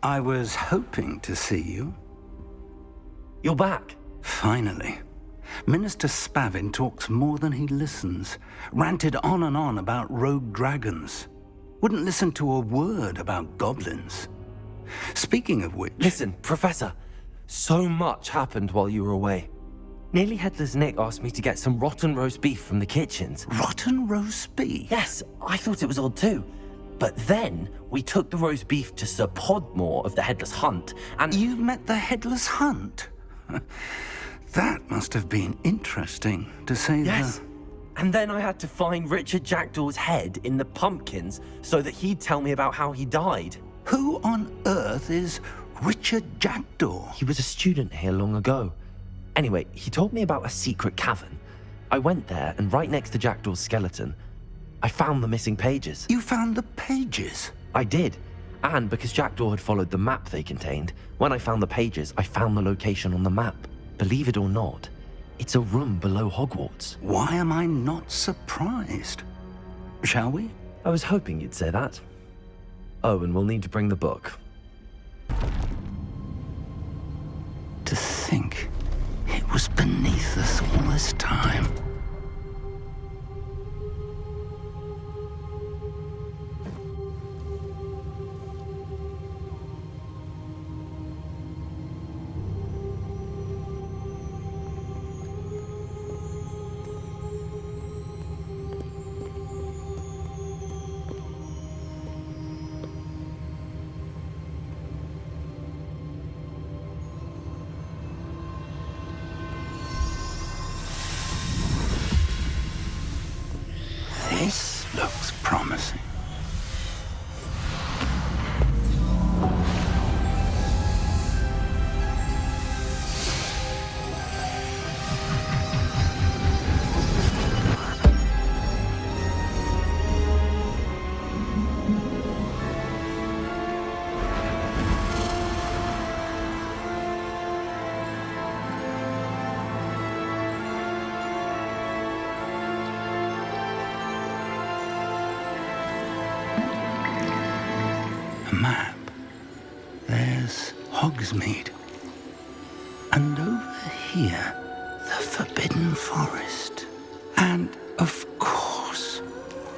I was hoping to see you. You're back. Finally. Minister Spavin talks more than he listens. Ranted on and on about rogue dragons. Wouldn't listen to a word about goblins. Speaking of which... Listen, Professor. So much happened while you were away. Nearly Headless Nick asked me to get some rotten roast beef from the kitchens. Rotten roast beef? Yes, I thought it was odd too. But then we took the roast beef to Sir Podmore of the Headless Hunt, and... You met the Headless Hunt? That must have been interesting, to say Yes. And then I had to find Richard Jackdaw's head in the pumpkins so that he'd tell me about how he died. Who on earth is Richard Jackdaw? He was a student here long ago. Anyway, he told me about a secret cavern. I went there, and right next to Jackdaw's skeleton, I found the missing pages. You found the pages? I did. And because Jackdaw had followed the map they contained, when I found the pages, I found the location on the map. Believe it or not, it's a room below Hogwarts. Why am I not surprised? Shall we? I was hoping you'd say that. Oh, and we'll need to bring the book. To think it was beneath us all this time. This looks promising. Map. There's Hogsmeade. And over here, the Forbidden Forest. And, of course,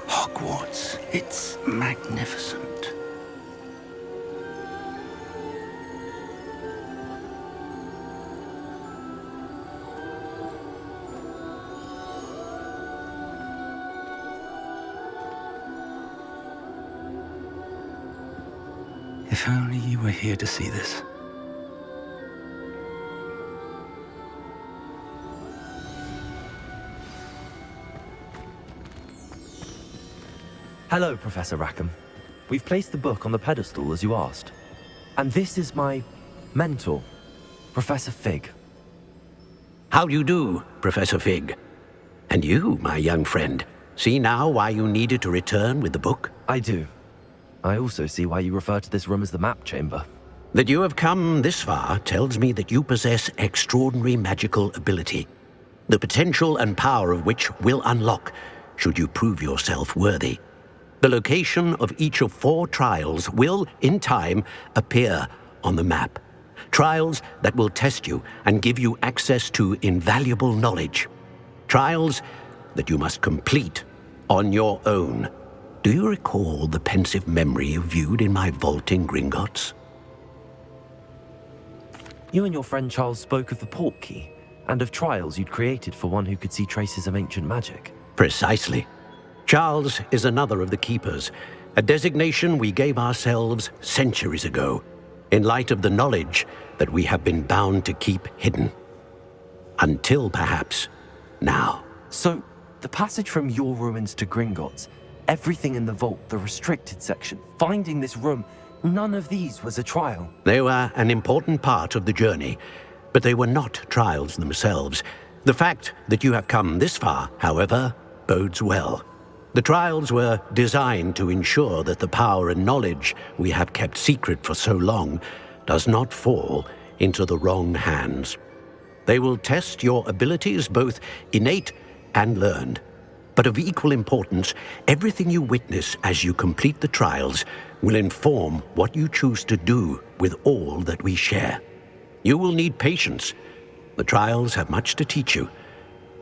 Hogwarts. It's magnificent. If only you were here to see this. Hello, Professor Räkhem. We've placed the book on the pedestal as you asked. And this is my mentor, Professor Fig. How do you do, Professor Fig? And you, my young friend, see now why you needed to return with the book? I do. I also see why you refer to this room as the map chamber. That you have come this far tells me that you possess extraordinary magical ability, the potential and power of which will unlock should you prove yourself worthy. The location of each of 4 trials will, in time, appear on the map. Trials that will test you and give you access to invaluable knowledge. Trials that you must complete on your own. Do you recall the pensive memory you viewed in my vault in Gringotts? You and your friend Charles spoke of the portkey, and of trials you'd created for one who could see traces of ancient magic. Precisely. Charles is another of the Keepers, a designation we gave ourselves centuries ago, in light of the knowledge that we have been bound to keep hidden. Until, perhaps, now. So, the passage from your ruins to Gringotts, everything in the vault, the restricted section, finding this room, none of these was a trial. They were an important part of the journey, but they were not trials themselves. The fact that you have come this far, however, bodes well. The trials were designed to ensure that the power and knowledge we have kept secret for so long does not fall into the wrong hands. They will test your abilities, both innate and learned. But of equal importance, everything you witness as you complete the trials will inform what you choose to do with all that we share. You will need patience. The trials have much to teach you.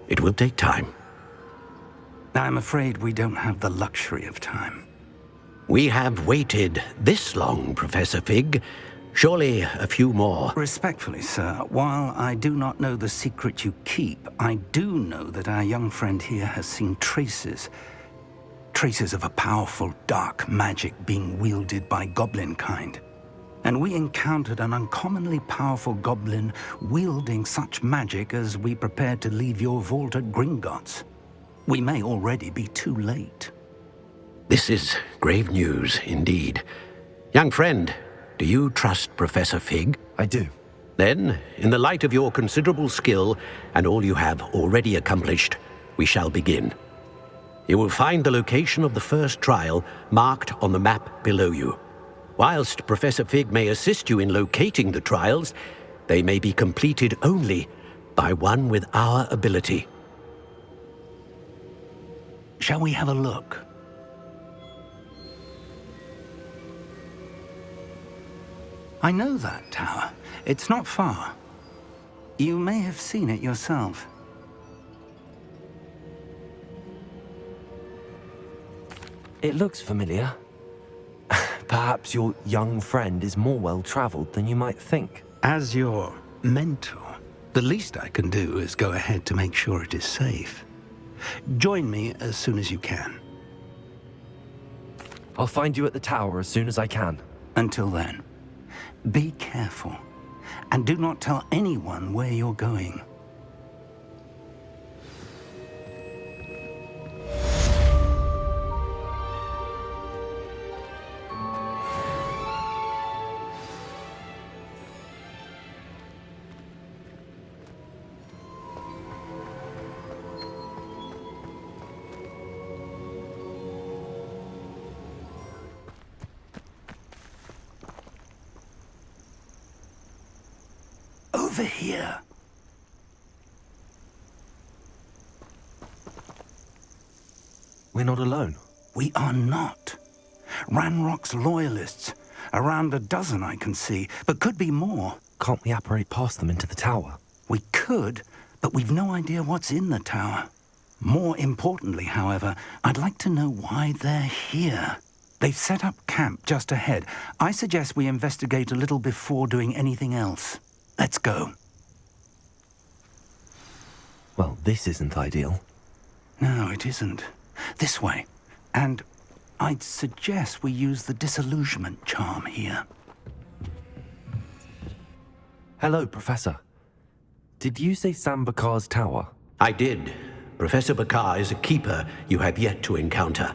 It will take time. I'm afraid we don't have the luxury of time. We have waited this long, Professor Fig. Surely a few more. Respectfully, sir, while I do not know the secret you keep, I do know that our young friend here has seen traces of a powerful dark magic being wielded by goblin kind. And we encountered an uncommonly powerful goblin wielding such magic as we prepared to leave your vault at Gringotts. We may already be too late. This is grave news indeed. Young friend, do you trust Professor Fig? I do. Then, in the light of your considerable skill and all you have already accomplished, we shall begin. You will find the location of the first trial marked on the map below you. Whilst Professor Fig may assist you in locating the trials, they may be completed only by one with our ability. Shall we have a look? I know that tower. It's not far. You may have seen it yourself. It looks familiar. Perhaps your young friend is more well-traveled than you might think. As your mentor, the least I can do is go ahead to make sure it is safe. Join me as soon as you can. I'll find you at the tower as soon as I can. Until then, be careful, and do not tell anyone where you're going. Over here. We're not alone. We are not. Ranrock's loyalists. Around a dozen I can see, but could be more. Can't we apparate past them into the tower? We could, but we've no idea what's in the tower. More importantly, however, I'd like to know why they're here. They've set up camp just ahead. I suggest we investigate a little before doing anything else. Let's go. Well, this isn't ideal. No, it isn't. This way. And I'd suggest we use the disillusionment charm here. Hello, Professor. Did you say Sam Bakar's tower? I did. Professor Bakar is a keeper you have yet to encounter.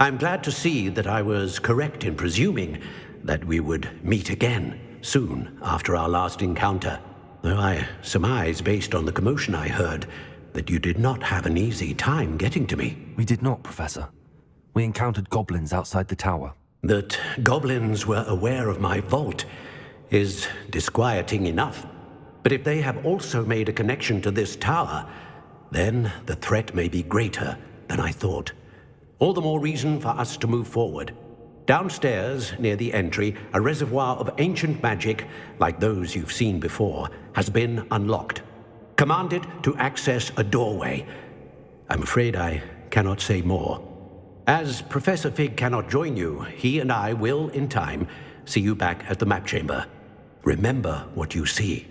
I'm glad to see that I was correct in presuming that we would meet again soon after our last encounter, though I surmise, based on the commotion I heard, that you did not have an easy time getting to me. We did not, Professor. We encountered goblins outside the tower. That goblins were aware of my vault is disquieting enough. But if they have also made a connection to this tower, then the threat may be greater than I thought. All the more reason for us to move forward. Downstairs, near the entry, a reservoir of ancient magic, like those you've seen before, has been unlocked. Command it to access a doorway. I'm afraid I cannot say more. As Professor Fig cannot join you, he and I will, in time, see you back at the map chamber. Remember what you see.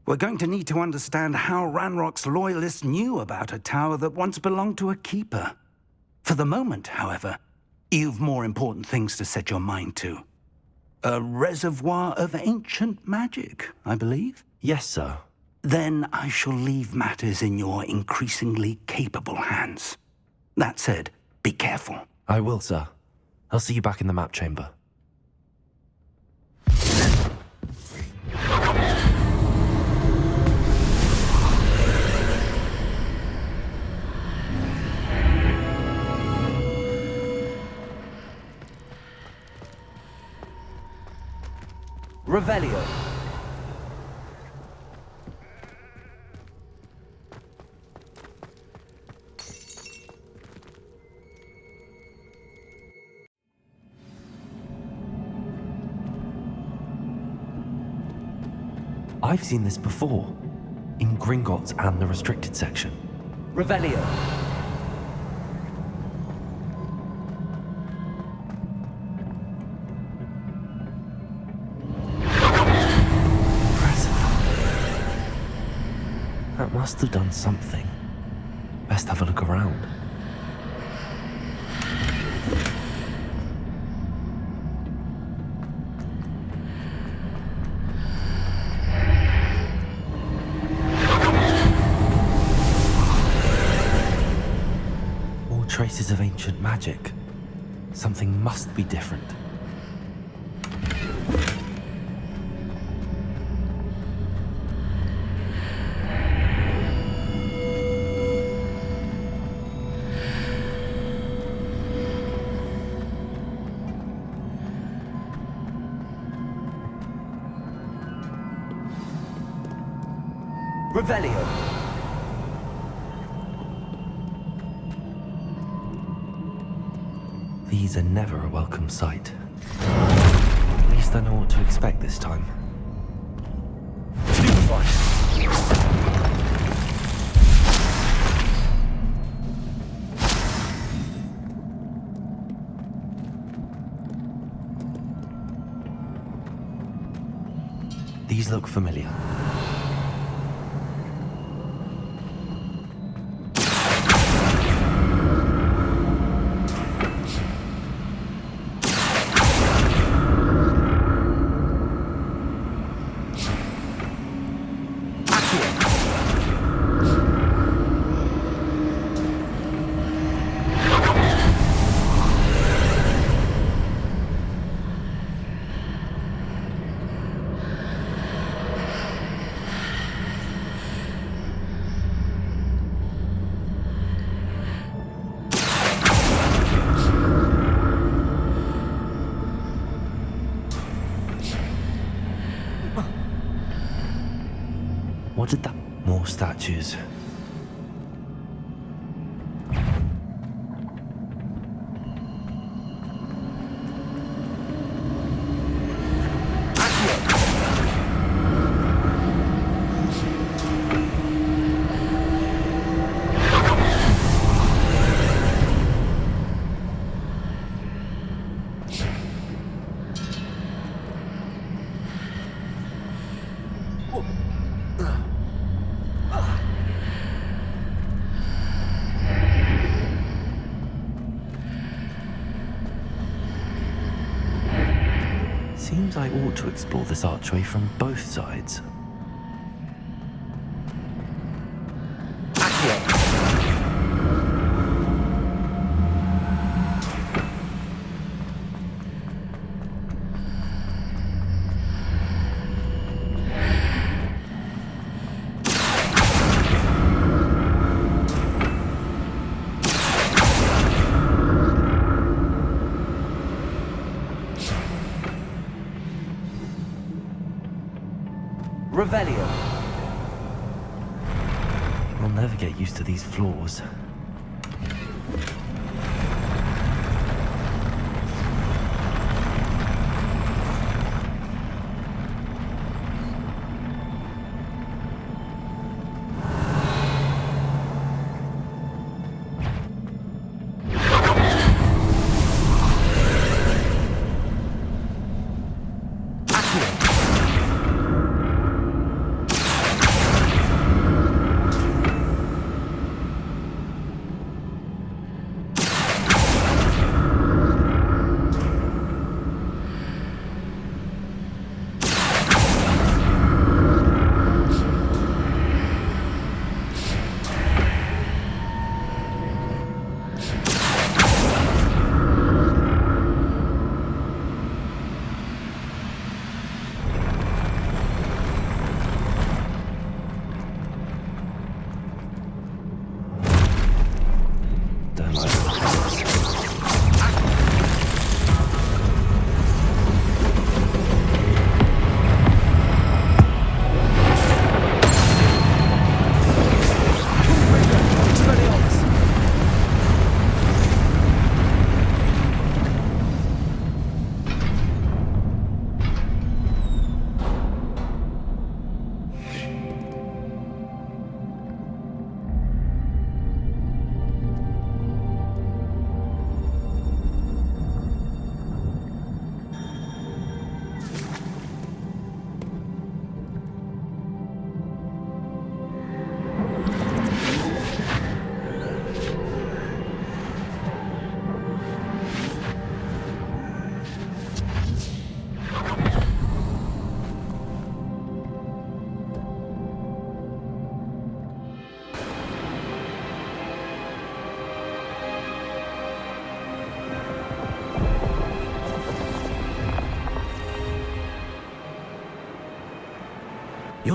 We're going to need to understand how Ranrock's loyalists knew about a tower that once belonged to a keeper. For the moment, however, you've more important things to set your mind to. A reservoir of ancient magic, I believe? Yes, sir. Then I shall leave matters in your increasingly capable hands. That said, be careful. I will, sir. I'll see you back in the map chamber. Revelio. I've seen this before, in Gringotts and the restricted section. Revelio. That must have done something. Best have a look around. More traces of ancient magic. Something must be different. Revelio. These are never a welcome sight. At least I know what to expect this time. These look familiar. What did that? More statues. Seems I ought to explore this archway from both sides. Revelio. I'll never get used to these floors.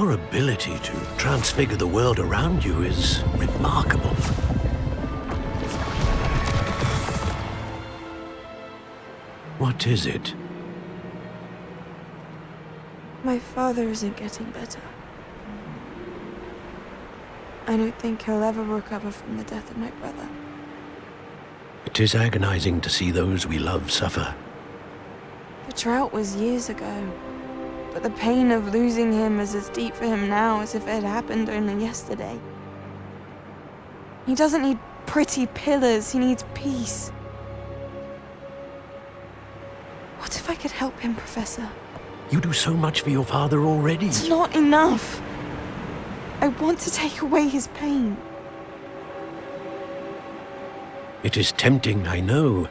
Your ability to transfigure the world around you is remarkable. What is it? My father isn't getting better. I don't think he'll ever recover from the death of my brother. It is agonizing to see those we love suffer. The drought was years ago, but the pain of losing him is as deep for him now as if it had happened only yesterday. He doesn't need pretty pillars, he needs peace. What if I could help him, Professor? You do so much for your father already. It's not enough. I want to take away his pain. It is tempting, I know,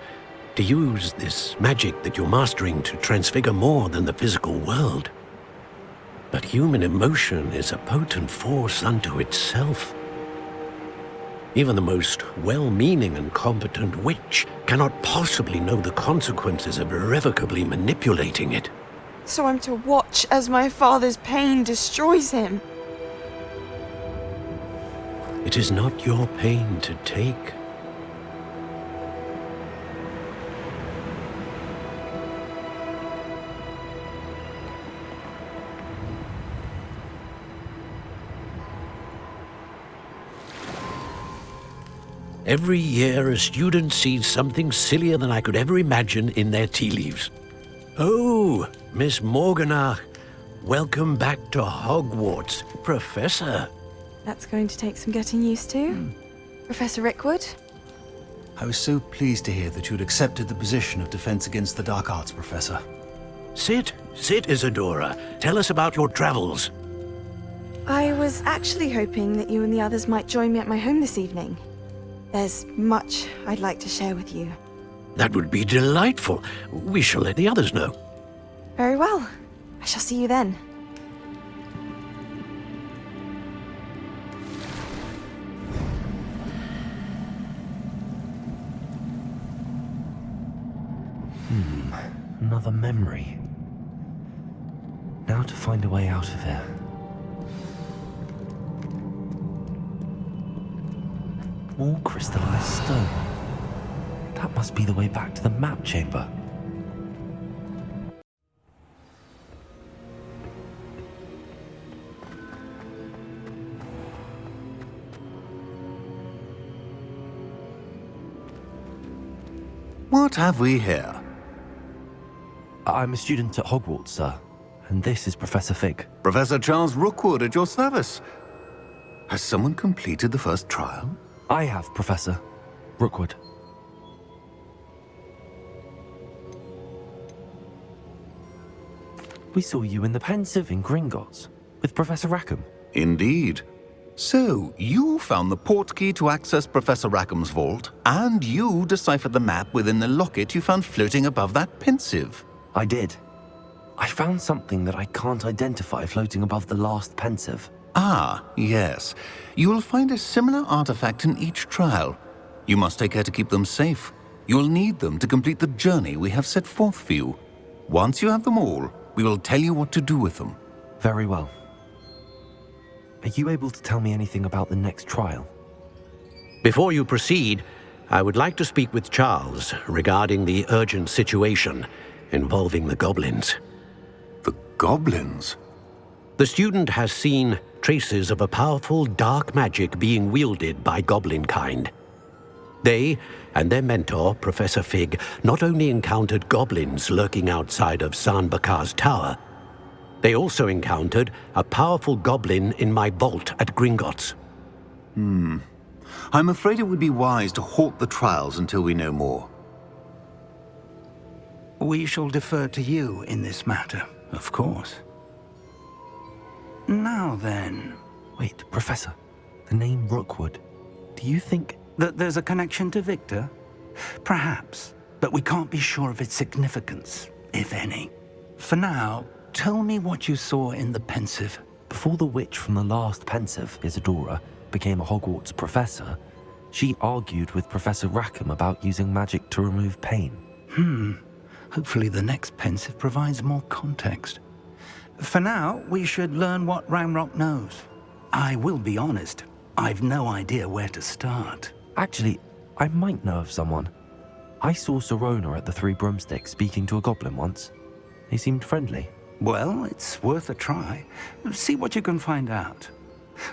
to use this magic that you're mastering to transfigure more than the physical world. But human emotion is a potent force unto itself. Even the most well-meaning and competent witch cannot possibly know the consequences of irrevocably manipulating it. So I'm to watch as my father's pain destroys him. It is not your pain to take. Every year, a student sees something sillier than I could ever imagine in their tea leaves. Oh, Miss Morganach, welcome back to Hogwarts, Professor. That's going to take some getting used to. Professor Rickwood? I was so pleased to hear that you'd accepted the position of Defense Against the Dark Arts, Professor. Sit, Isadora. Tell us about your travels. I was actually hoping that you and the others might join me at my home this evening. There's much I'd like to share with you. That would be delightful. We shall let the others know. Very well. I shall see you then. Another memory. Now to find a way out of here. More crystallized stone. That must be the way back to the map chamber. What have we here? I'm a student at Hogwarts, sir. And this is Professor Fig. Professor Charles Rookwood at your service. Has someone completed the first trial? I have, Professor Rookwood. We saw you in the Pensive in Gringotts with Professor Рэкхем. Indeed. So, you found the portkey to access Professor Рэкхem's vault, and you deciphered the map within the locket you found floating above that Pensive. I did. I found something that I can't identify floating above the last Pensive. Ah, yes. You will find a similar artifact in each trial. You must take care to keep them safe. You'll need them to complete the journey we have set forth for you. Once you have them all, we will tell you what to do with them. Very well. Are you able to tell me anything about the next trial? Before you proceed, I would like to speak with Charles regarding the urgent situation involving the goblins. The goblins? The student has seen traces of a powerful dark magic being wielded by goblin kind. They and their mentor, Professor Fig, not only encountered goblins lurking outside of San Bakar's tower, they also encountered a powerful goblin in my vault at Gringotts. I'm afraid it would be wise to halt the trials until we know more. We shall defer to you in this matter, of course. Now then... Wait, Professor. The name Rookwood. Do you think... that there's a connection to Victor? Perhaps, but we can't be sure of its significance, if any. For now, tell me what you saw in the Pensive. Before the witch from the last Pensive, Isadora, became a Hogwarts professor, she argued with Professor Рэкхем about using magic to remove pain. Hopefully the next Pensive provides more context. For now, we should learn what Ranrock knows. I will be honest, I've no idea where to start. Actually, I might know of someone. I saw Sirona at the Three Broomsticks speaking to a goblin once. He seemed friendly. Well, it's worth a try. See what you can find out.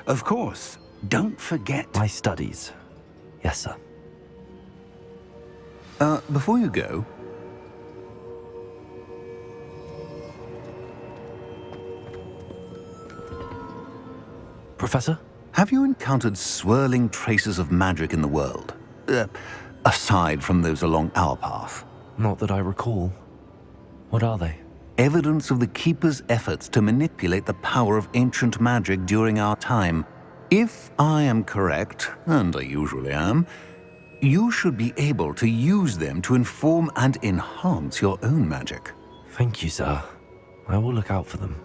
Of course, don't forget... My studies. Yes, sir. Before you go... Professor? Have you encountered swirling traces of magic in the world? Aside from those along our path? Not that I recall. What are they? Evidence of the Keeper's efforts to manipulate the power of ancient magic during our time. If I am correct, and I usually am, you should be able to use them to inform and enhance your own magic. Thank you, sir. I will look out for them.